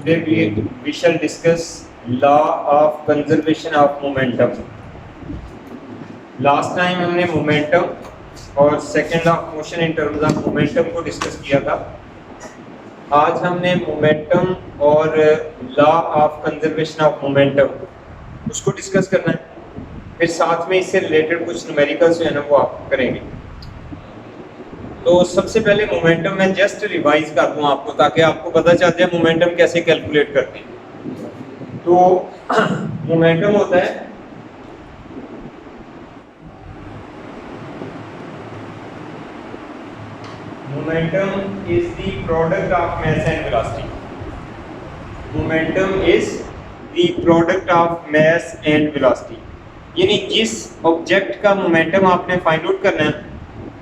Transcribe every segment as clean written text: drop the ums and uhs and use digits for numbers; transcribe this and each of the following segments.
Today we shall discuss law of conservation of momentum. Last time हमने momentum और second law of motion in terms of momentum को discuss किया था. आज हमने मोमेंटम और law of conservation of momentum उसको डिस्कस करना है. फिर साथ में इससे रिलेटेड कुछ न्यूमेरिकल्स जो है ना वो आप करेंगे. तो सबसे पहले मोमेंटम मैं जस्ट रिवाइज कर दूं आपको ताकि आपको पता चल जाए मोमेंटम कैसे कैलकुलेट करते हैं. तो मोमेंटम होता है momentum is the product of mass and velocity. Momentum is the product of mass and velocity. यानी जिस ऑब्जेक्ट का मोमेंटम आपने फाइंड आउट करना है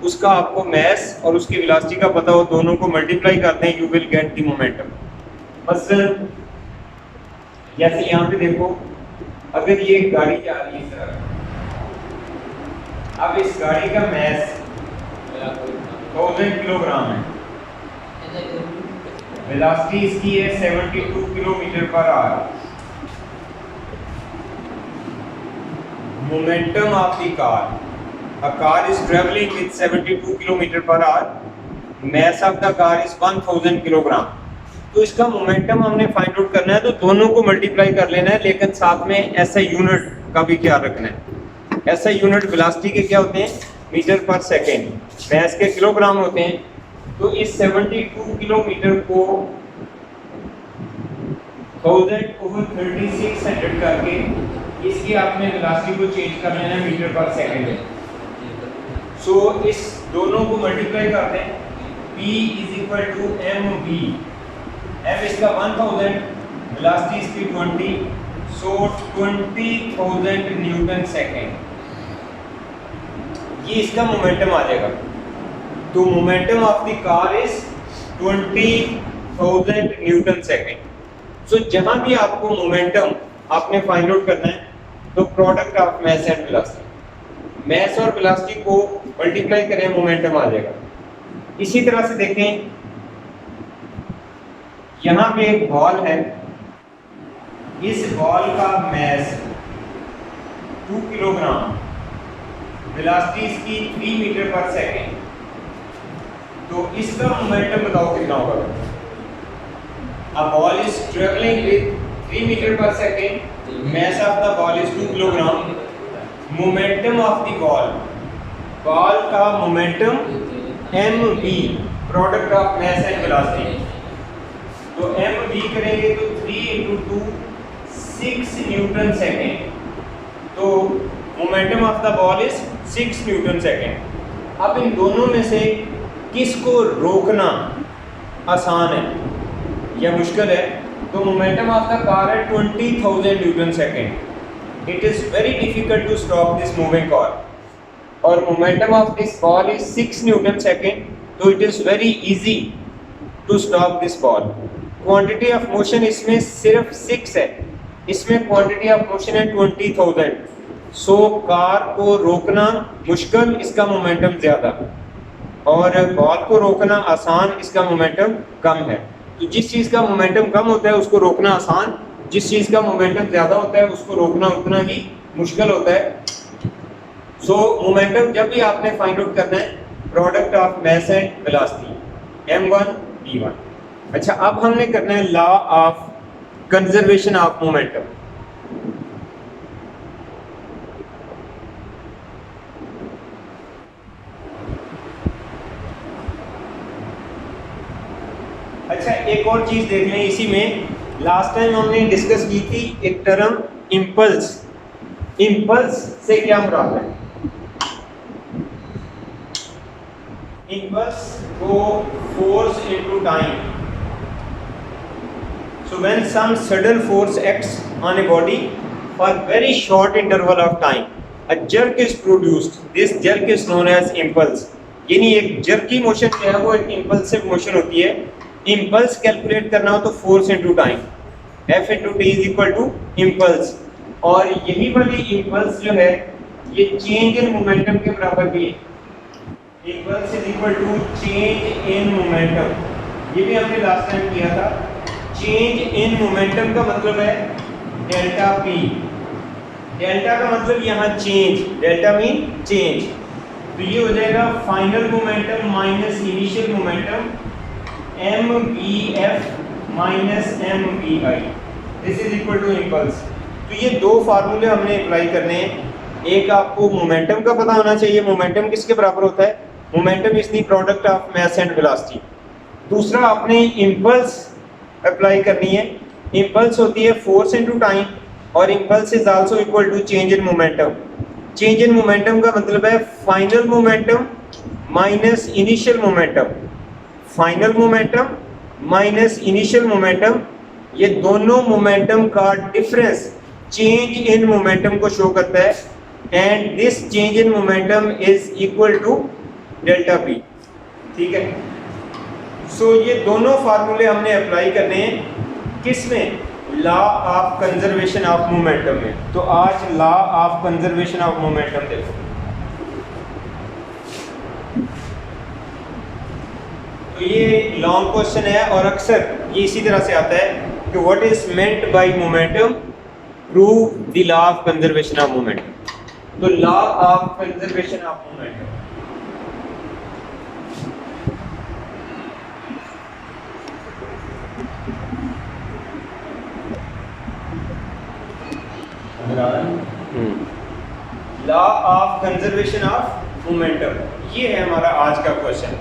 उसका आपको मास और उसकी वेलोसिटी का पता हो, दोनों को मल्टीप्लाई करते हैं, you will get the momentum. मसलन जैसे यहाँ पे देखो, अगर ये गाड़ी जा रही है इस तरह, अब इस गाड़ी का मास 1000 किलोग्राम है, वेलोसिटी इसकी है 72 kilometre per hour. Momentum of the car, a car is traveling with 72 kilometre per hour, mass of the car is 1000 kilogram. तो इसका मोमेंटम हमने फाइंड आउट करना है, तो दोनों को मल्टीप्लाई कर लेना है, लेकिन साथ में ऐसा यूनिट का भी ख्याल रखना है. ऐसा यूनिट वेलोसिटी के क्या होते हैं? Metre per second. मास के किलोग्राम होते हैं. तो इस 72 किलोमीटर को 1000 over 3600 करके इसकी आपने वेलोसिटी को चेंज कर लेना है मीटर पर सेकेंड में. सो इस दोनों को मल्टीप्लाई करते हैं. P is equal to mv. m इसका 1000, वेलोसिटी इसकी 20, सो 20,000 न्यूटन सेकेंड. ये इसका मोमेंटम आ जाएगा. तो momentum of the car is 20,000 newton second. So जहां भी आपको मोमेंटम आपने फाइंड आउट करना है तो product of mass and velocity, mass और वेलोसिटी को मल्टीप्लाई करें, मोमेंटम आ जाएगा. इसी तरह से देखें, यहां पे एक बॉल है, इस बॉल का मास 2 किलोग्राम, वेलोसिटी इसकी 3 मीटर पर सेकेंड. तो इसका मोमेंटम बताओ कितना होगा? A ball is traveling with 3 metre per second, mass of the ball is 2 kilogram. Momentum of the ball, ball का momentum mv, product of mass and velocity. तो mv करेंगे तो 3 into 2 6 newton second. तो momentum of the ball is 6 newton second. अब इन दोनों में से किसको रोकना आसान है या मुश्किल है? तो मोमेंटम ऑफ द कार है 20,000 newton second. It is very difficult to stop this moving car. और momentum of this ball is 6 newton second, तो it is very easy to stop this ball. Quantity of motion इसमें सिर्फ 6 है, इसमें quantity of motion है 20,000. So car को रोकना मुश्किल, इसका मोमेंटम ज्यादा, और बॉल को रोकना आसान, इसका मोमेंटम कम है. तो जिस चीज़ का मोमेंटम कम होता है उसको रोकना आसान, जिस चीज़ का मोमेंटम ज़्यादा होता है उसको रोकना उतना ही मुश्किल होता है. सो मोमेंटम जब भी आपने फाइंड आउट करना है, product of mass and velocity, m1 v1. अच्छा, अब हमने करना है law of conservation of momentum. अच्छा, एक और चीज देख लें इसी में. लास्ट टाइम हमने डिस्कस की थी एक टर्म इंपल्स. इंपल्स से क्या मुराद है? इंपल्स को force into time. So when some sudden force acts on a body for very short interval of time, a jerk is produced. This jerk is known as impulse. यानी एक jerky motion जो है वो एक impulsive motion होती है. Impulse calculate करना हो तो force into time, F into t is equal to impulse. और यही वाली इम्पल्स जो है ये चेंज इन मोमेंटम के बराबर भी है. Impulse is equal to change in momentum. ये भी हमने लास्ट टाइम किया था. चेंज इन मोमेंटम का मतलब है डेल्टा पी। डेल्टा का मतलब यहाँ चेंज, डेल्टा मीन चेंज, तो ये हो जाएगा final momentum minus initial momentum M V F minus M V I, this is equal to impulse. तो ये दो फार्मूले हमने अप्लाई करने हैं। एक आपको मोमेंटम का पता होना चाहिए, मोमेंटम किसके बराबर होता है, momentum is the product of mass and velocity. दूसरा आपने इम्पल्स अप्लाई करनी है। इम्पल्स होती है फोर्स इनटू टाइम, और impulse is also equal to change in momentum. Change in momentum का मतलब है final momentum minus initial momentum. Final momentum minus initial momentum, ये दोनों मोमेंटम का डिफरेंस चेंज इन मोमेंटम को शो करता है, and this change in momentum is equal to delta P. ठीक है, सो ये दोनों फार्मूले हमने अप्लाई करने हैं किसमें, law of conservation of momentum में। तो आज law of conservation of momentum देखो। तो ये लॉन्ग क्वेश्चन है और अक्सर ये इसी तरह से आता है कि what is meant by momentum, prove the law of conservation of momentum. तो law of conservation of momentum, law of conservation of momentum, ये है हमारा आज का question,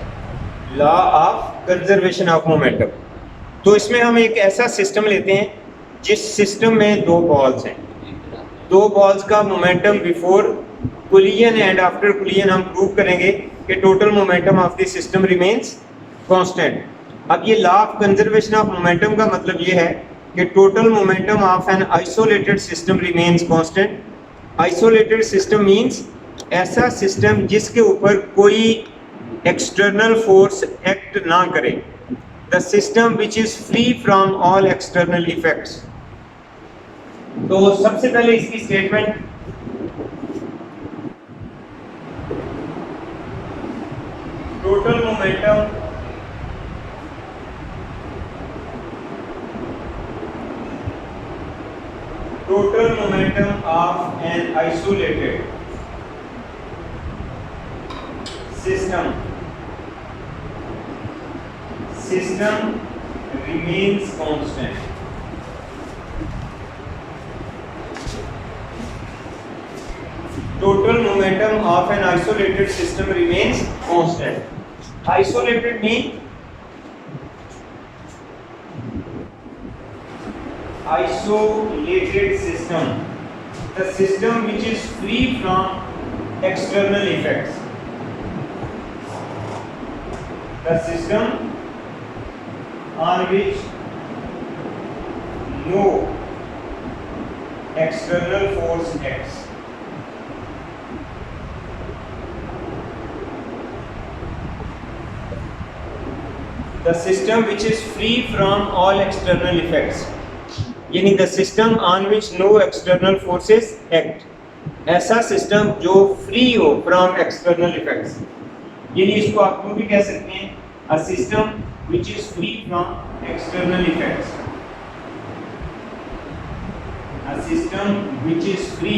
law of conservation of momentum. तो इसमें हम एक ऐसा सिस्टम लेते हैं जिस सिस्टम में दो बॉल्स हैं, दो बॉल्स का momentum before collision and after collision हम प्रूव करेंगे कि total momentum of the system remains constant. अब ये law of conservation of momentum का मतलब ये है कि total momentum of an isolated system remains constant. Isolated system means ऐसा सिस्टम जिसके ऊपर कोई एक्सटर्नल फोर्स एक्ट ना करे, the system which is free from all external effects. तो सबसे पहले इसकी statement, total momentum of an isolated system remains constant. Total momentum of an isolated system remains constant. Isolated means isolated system, the system which is free from external effects, the system on which no external force acts. The system which is free from all external effects, यानी the system on which no external forces act, ऐसा system जो free हो from external effects, यानी इसको आप यूं भी कह सकते हैं a system which is free from external effects, a system which is free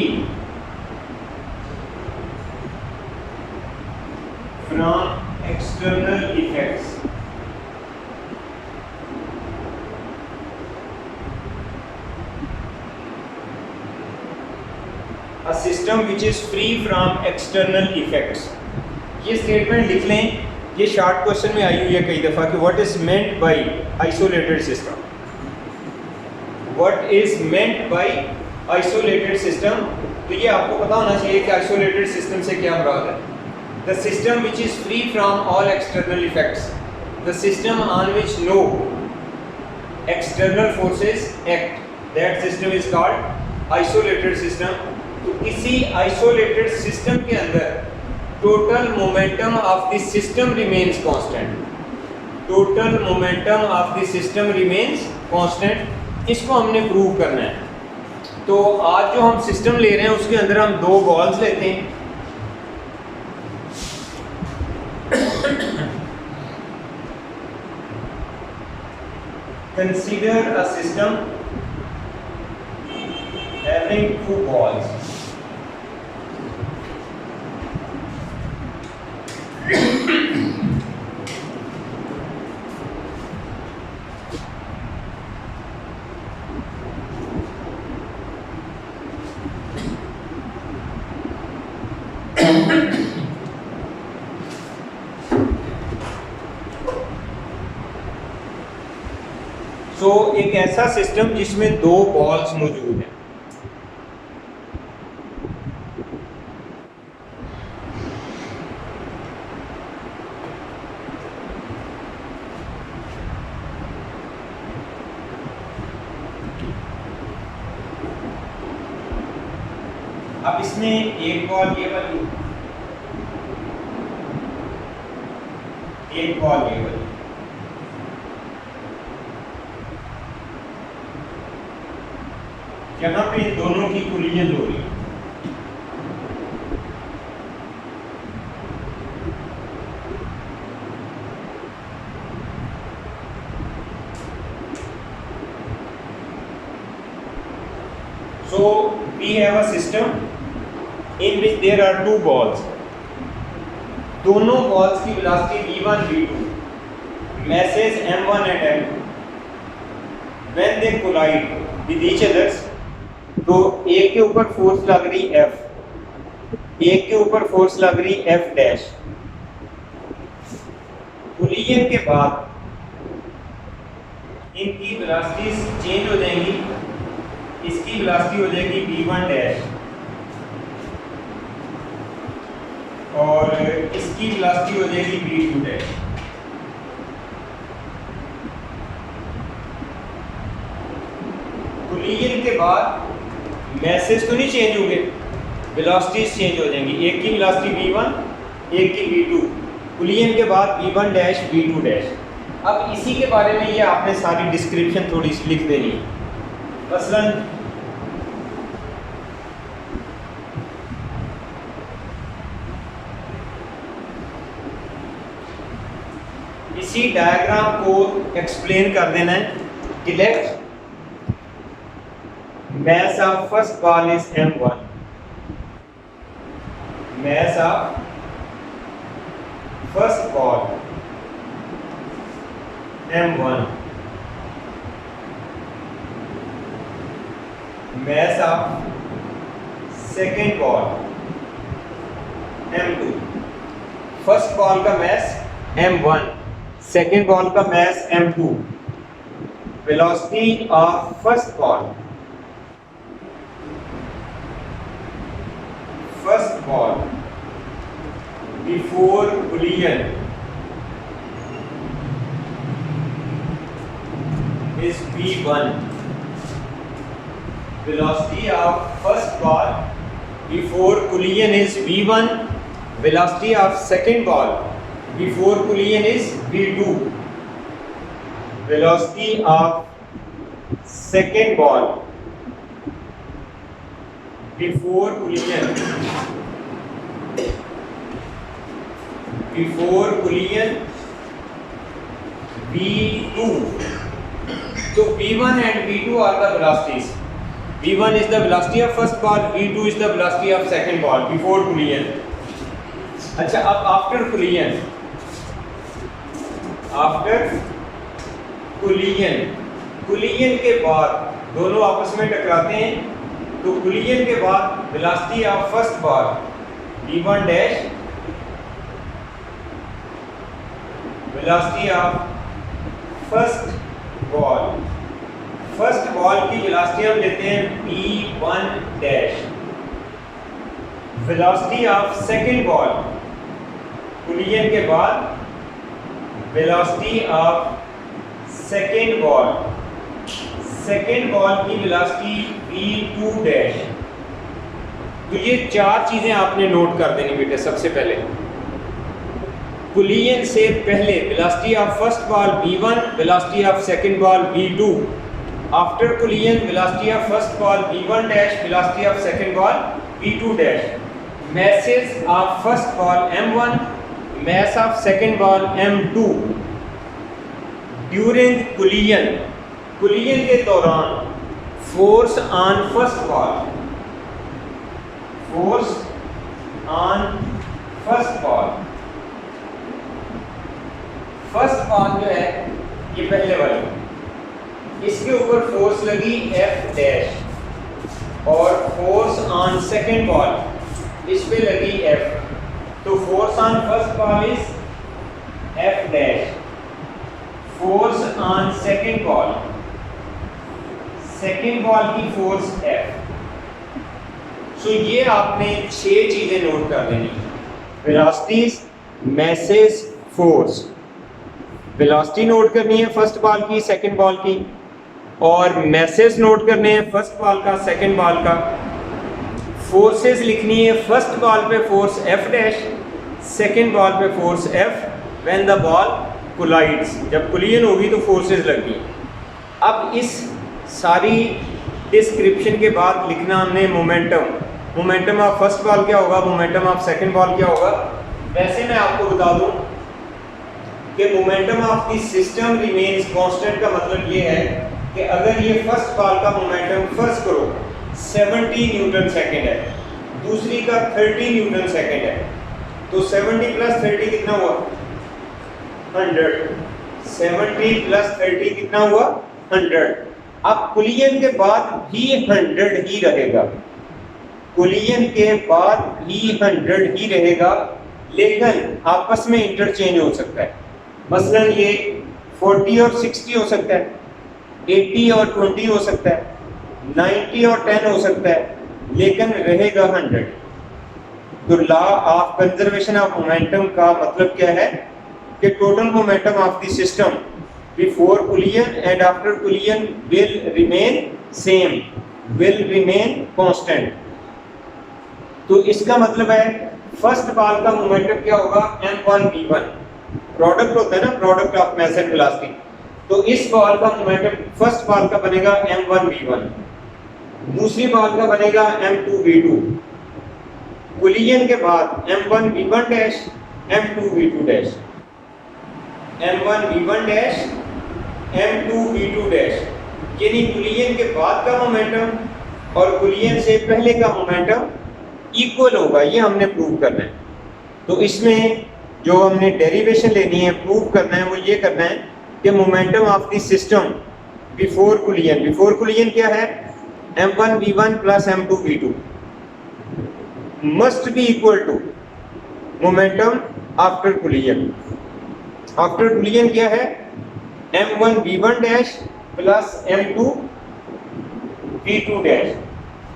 from external effects. A system which is free from external effects। ये स्टेटमेंट लिख लें, ये शॉर्ट क्वेश्चन में आई हुई है कई दफ़ा कि what is meant bye isolated system, what is meant bye isolated system. तो ये आपको पता होना चाहिए कि आइसोलेटेड सिस्टम से क्या मुराद है। The system which is free from all external effects, the system on which no external forces act, that system is called isolated system. तो किसी आइसोलेटेड सिस्टम के अंदर total momentum of the system remains constant, total momentum of the system remains constant, इसको हमने prove करना है। तो आज जो हम सिस्टम ले रहे हैं उसके अंदर हम दो बॉल्स लेते हैं, consider a system having two balls. सो एक ऐसा सिस्टम जिसमें दो बॉल्स मौजूद हैं। अब इसमें एक बॉल ये वाली, एक बॉल ये वाली, यहाँ पे दोनों की कोलिजन हो रही है। So we have a system in which there are two balls. दोनों balls की velocity v1 v2, masses m1 and m2. When they collide with each other, तो एक के ऊपर फोर्स लग रही F, एक के ऊपर फोर्स लग रही F डैश। कोलिजन के बाद इनकी वेलोसिटीज चेंज हो जाएंगी। इसकी वेलोसिटी हो जाएगी v1 डैश और इसकी वेलोसिटी हो जाएगी v2 डैश। कोलिजन के बाद मैसेज तो नहीं चेंज होंगे, वेलोसिटीज चेंज हो जाएंगी। एक की वेलोसिटी v1, एक की v2। कोलिजन के बाद v1 डैश v2 डैश। अब इसी के बारे में ये आपने सारी डिस्क्रिप्शन थोड़ी सी लिख देनी है। मसलन इसी डायग्राम को एक्सप्लेन कर देना है कि late mass of first ball is m1, mass of first ball m1, mass of second ball m2। First ball का mass m1, सेकेंड बॉल का mass m2। Velocity of first ball, first ball before collision is v1। velocity of first ball before collision is v1, velocity of second ball before collision is v2, velocity of second ball before collision v2। So v1 and v2 are the velocities. v1 is the velocity of first ball, v2 is the velocity of second ball before collision। अच्छा, अब after collision के बाद दोनों आपस में टकराते हैं। तो कोलिजन के बाद velocity of first ball v1 dash, velocity of first ball की वेलोसिटी हम लेते हैं v1 dash. Velocity of second ball collision के बाद वेलोसिटी ऑफ सेकेंड बॉल की वेलोसिटी v2 डैश। तो ये चार चीजें आपने नोट कर देनी बेटे। सबसे पहले कोलिजन से पहले velocity of first ball v1, velocity of second ball v2। After collision velocity of first ball v1 dash, velocity of second ball v2 dash. Message of first ball m1, mass of second ball m2 during collision कुलियन के दौरान force on first ball, force on first ball, first ball जो है ये पहले वाली, इसके ऊपर force लगी एफ डैश और फोर्स ऑन सेकेंड बॉल इस पे लगी एफ, तो force on first ball is F dash, force on second ball, second ball की फोर्स एफ। सो ये आपने 6 चीजें नोट कर लेनी, velocities, masses, force. Velocity note करनी है फर्स्ट बॉल की, सेकेंड बॉल की, और मैसेज नोट करने हैं फर्स्ट बॉल का, सेकेंड बॉल का। फोर्सेस लिखनी है फर्स्ट बॉल पे force F dash, second ball पे force F when the ball collides, जब कोलिजन होगी तो फोर्सेस लगनी। अब इस सारी डिस्क्रिप्शन के बाद लिखना हमने momentum, momentum of first ball क्या होगा, मोमेंटम ऑफ सेकेंड बॉल क्या होगा। वैसे मैं आपको बता दूं कि momentum of the system remains constant का मतलब ये है कि अगर ये फर्स्ट बॉल का मोमेंटम फर्स्ट करो 70 न्यूटन सेकेंड है, दूसरी का 30 न्यूटन सेकेंड है, तो 70 प्लस 30 कितना हुआ 100, 70 प्लस 30 कितना हुआ 100। अब कोलिजन के बाद भी 100 ही रहेगा, कोलिजन के बाद भी 100 ही रहेगा, लेकिन आपस में इंटरचेंज हो सकता है। मसलन ये 40 और 60 हो सकता है, 80 और 20 हो सकता है, 90 और 10 हो सकता है, लेकिन रहेगा 100। तो law of conservation of momentum का मतलब क्या है कि total momentum of the system before collision and after collision will remain same, will remain constant. तो इसका मतलब है फर्स्ट बॉल का मोमेंटम क्या होगा m1v1, प्रोडक्ट होता है ना, product of mass and velocity. तो इस बॉल का मोमेंटम फर्स्ट बॉल का बनेगा m1v1, दूसरी बॉल का बनेगा m2v2, कोलिजन के बाद m1v1 dash m2v2 dash, m1v1 dash m2v2 dash, यानी कोलिजन के बाद का मोमेंटम और कोलिजन से पहले का मोमेंटम इक्वल होगा, ये हमने प्रूव करना है। तो इसमें जो हमने डेरिवेशन लेनी है, प्रूव करना है, वो ये करना है कि momentum of the system before collision, before collision क्या है m1v1 plus m2v2 must be equal to momentum after collision. After collision क्या है m1v1 dash plus m2v2 dash.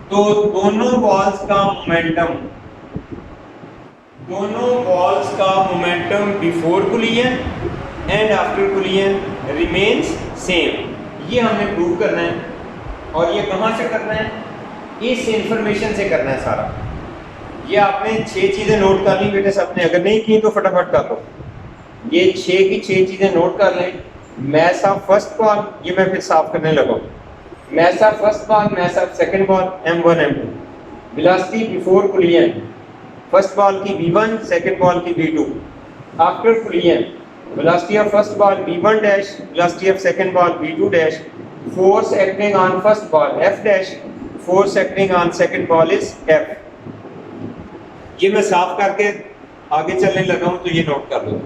तो दोनों बॉल्स का मोमेंटम, दोनों बॉल्स का momentum before collision and after collision remains same, ये हमने प्रूव करना है। और ये कहाँ से करना है, इस इंफॉर्मेशन से करना है सारा। ये आपने 6 चीज़ें नोट कर ली बेटे सबने, अगर नहीं की तो फटाफट कर लो। ये 6 की 6 चीज़ें नोट कर लें। मैस ऑफ फर्स्ट बॉल, ये मैं फिर साफ करने लगा। Mass of first ball, mass of second ball m1 m2, velocity before collision, first ball की v1, सेकंड बॉल की v2, after collision velocity of first ball v1 dash, velocity of second ball v2 dash, force acting on first ball f dash, force acting on second ball is f। ये मैं साफ करके आगे चलने लगा हूं, तो ये नोट कर लो।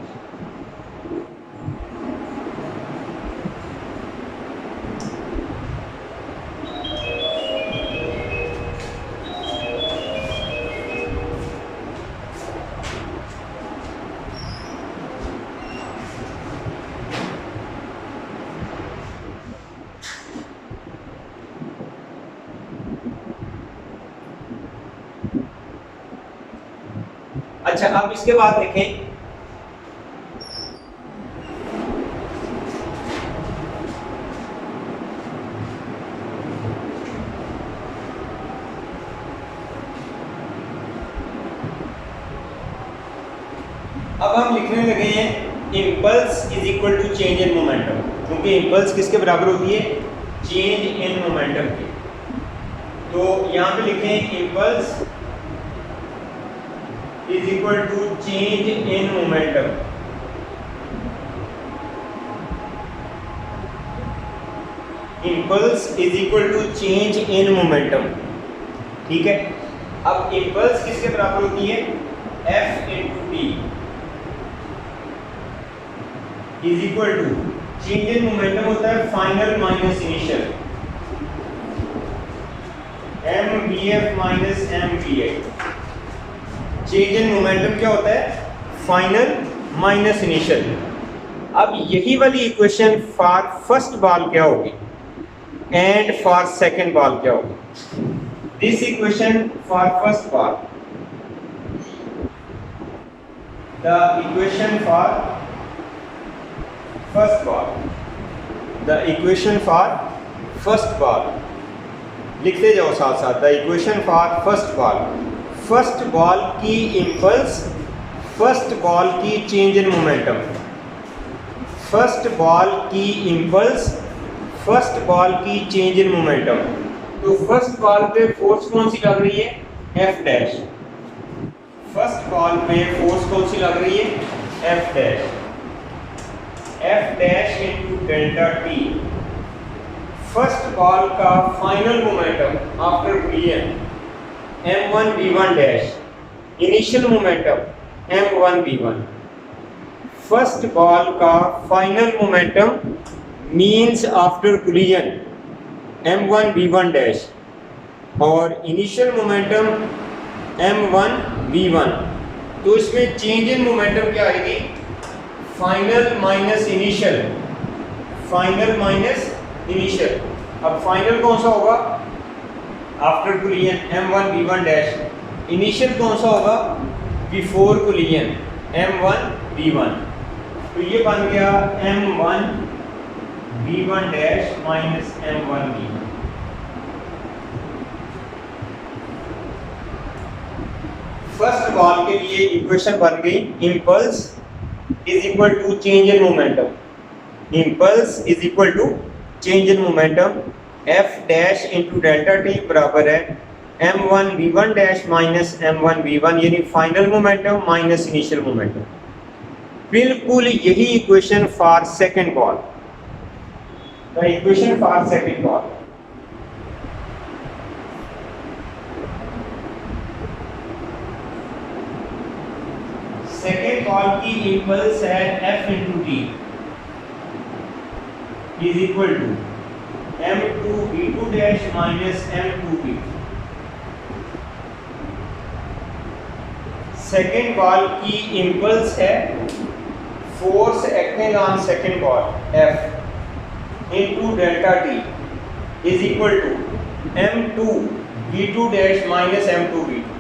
अच्छा, अब इसके बाद देखें अब हम लिखने लगे हैं impulse is equal to change in momentum, क्योंकि इम्पल्स किसके बराबर होती है, चेंज इन मोमेंटम की। तो यहाँ पे लिखें impulse is equal to change in momentum. Impulse is equal to change in momentum. ठीक है, अब इम्पल्स किसके बराबर होती है? F into T is equal to change in momentum होता है final minus initial, mvf minus mvi। Change in momentum क्या होता है? Final minus initial. अब यही वाली इक्वेशन फॉर फर्स्ट बॉल क्या होगी एंड फॉर सेकंड बॉल क्या होगी? This equation for first ball, the equation for first ball, the equation for first ball लिखते जाओ साथ साथ। The equation for first ball, first ball की इम्पल्स, फर्स्ट बॉल की change in momentum, first ball की impulse, first ball की change in momentum. तो first ball पे फोर्स कौन सी लग रही है? F dash. फर्स्ट बॉल पे फोर्स कौन सी लग रही है? F dash. F dash into delta T, first ball का final momentum after collision m1 v1 dash, initial momentum m1 v1। First ball का final momentum means after collision m1 v1 dash और initial momentum m1 v1। तो इसमें change in momentum क्या आएगी? Final minus initial, final minus initial. अब final कौन सा होगा? After collision m1 v1 dash, initial कौन सा होगा? Before collision m1 v1। तो ये बन गया m1 v1 dash minus m1 v1। First ball के लिए इक्वेशन बन गई impulse is equal to change in momentum, impulse is equal to change in momentum F dash into delta T बराबर है m1 v1 dash minus m1 v1, यानी final momentum minus initial momentum. बिल्कुल यही equation for second ball, the equation for second ball. Second ball की impulse है F into T is equal to m2 v2 dash minus m2 v2। Second ball की impulse है force acting on second ball F into delta T is equal to m2 v2 dash minus m2 v2।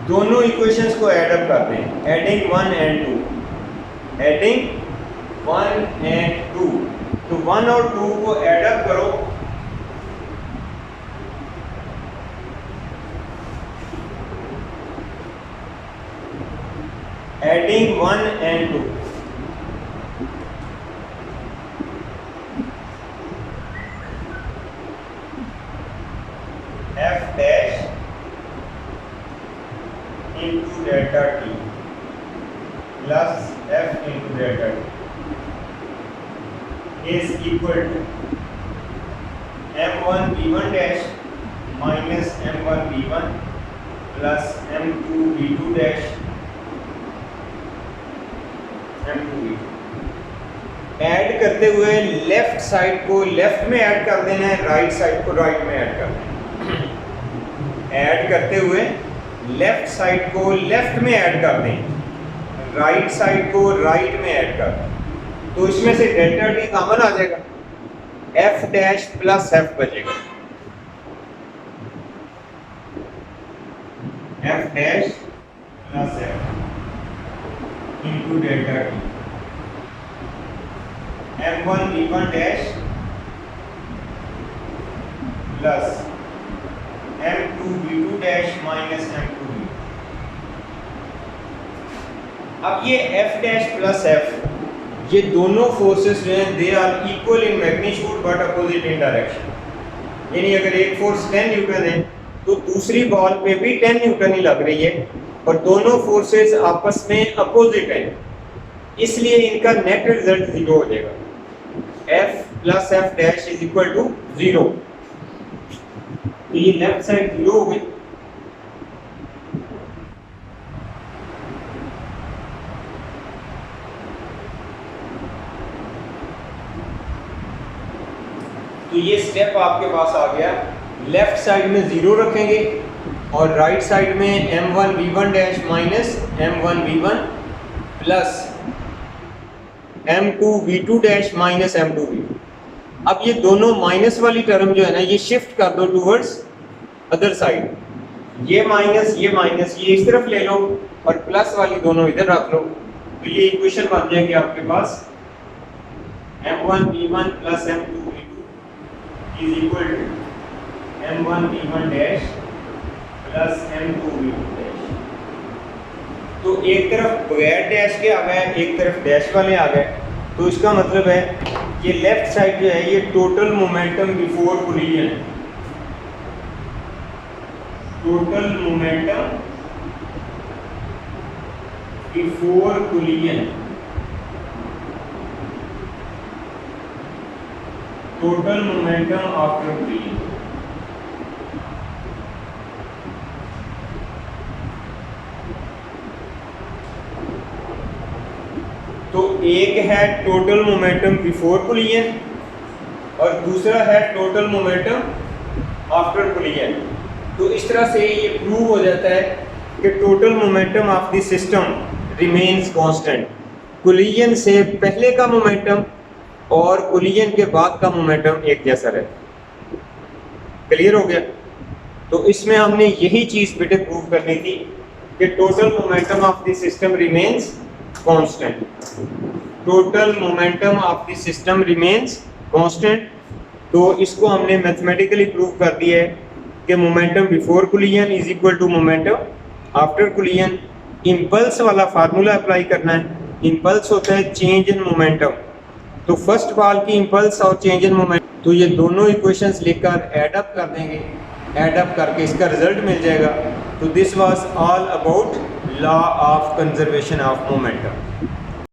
दोनों equations को add up करते हैं, adding 1 and 2, adding 1 and 2। तो 1 और 2 को add up करो, adding 1 and 2, F dash into delta T plus F into delta T is equal to m1 v1 dash minus m1 v1 plus m2 v2 dash m2 v2। Add करते हुए left side को left में add कर देना है, right side को right में add कर देना है। ऐड करते हुए लेफ्ट साइड को लेफ्ट में ऐड कर दें, राइट साइड को राइट में ऐड कर दें। तो इसमें से डेल्टा टी कॉमन आ जाएगा, F डैश प्लस F बचेगा, F dash plus F into delta T m1 v1 dash plus m2 v2 dash minus m2 v2। अब ये F डैश प्लस F, ये दोनों फोर्सेस जो हैं they are equal in magnitude but opposite in direction. यानी अगर एक force 10 Newton है तो दूसरी बॉल पे भी 10 न्यूटन ही लग रही है और दोनों फोर्सेस आपस में अपोजिट हैं, इसलिए इनका नेट रिजल्ट 0 हो जाएगा। F plus F dash is equal to 0। तो ये लेफ्ट साइड 0 हो गई। तो ये स्टेप आपके पास आ गया। लेफ्ट साइड में 0 रखेंगे और राइट साइड में m1 v1 dash minus m1 v1 plus m2 v2 dash minus m2 v2। अब ये दोनों माइनस वाली टर्म जो है ना, ये शिफ्ट कर दो टूवर्ड्स अदर साइड। ये माइनस ये इस तरफ ले लो और प्लस वाली दोनों इधर रख लो। तो ये इक्वेशन बन जाएगी आपके पास m1 v1 plus m2 v2 is equal to m1 v1 dash plus m2 v2 dash. तो एक तरफ बगैर डैश के आ गया, एक तरफ डैश वाले आ गए। तो इसका मतलब है ये लेफ्ट साइड जो है ये total momentum before collision, total momentum before collision, total momentum after collision. तो एक है टोटल मोमेंटम बिफोर कोलिजन और दूसरा है टोटल मोमेंटम आफ्टर कोलिजन। तो इस तरह से ये प्रूव हो जाता है कि total momentum of the system remains constant. Collision से पहले का मोमेंटम और कोलिजन के बाद का मोमेंटम एक जैसा रहता है। क्लियर हो गया? तो इसमें हमने यही चीज़ बेटे प्रूव करनी थी कि total momentum of the system remains constant. Total momentum of the system remains constant. तो इसको हमने मैथमेटिकली प्रूव कर दिया है कि momentum before collision is equal to momentum after collision. Impulse वाला फार्मूला अप्लाई करना है। इंपल्स होता है चेंज इन मोमेंटम। तो फर्स्ट बॉल की इंपल्स और चेंज इन मोमेंटम, तो ये दोनों इक्वेशंस लेकर ऐड अप कर देंगे। ऐड अप करके इसका रिजल्ट मिल जाएगा। तो this was all about law of conservation of momentum.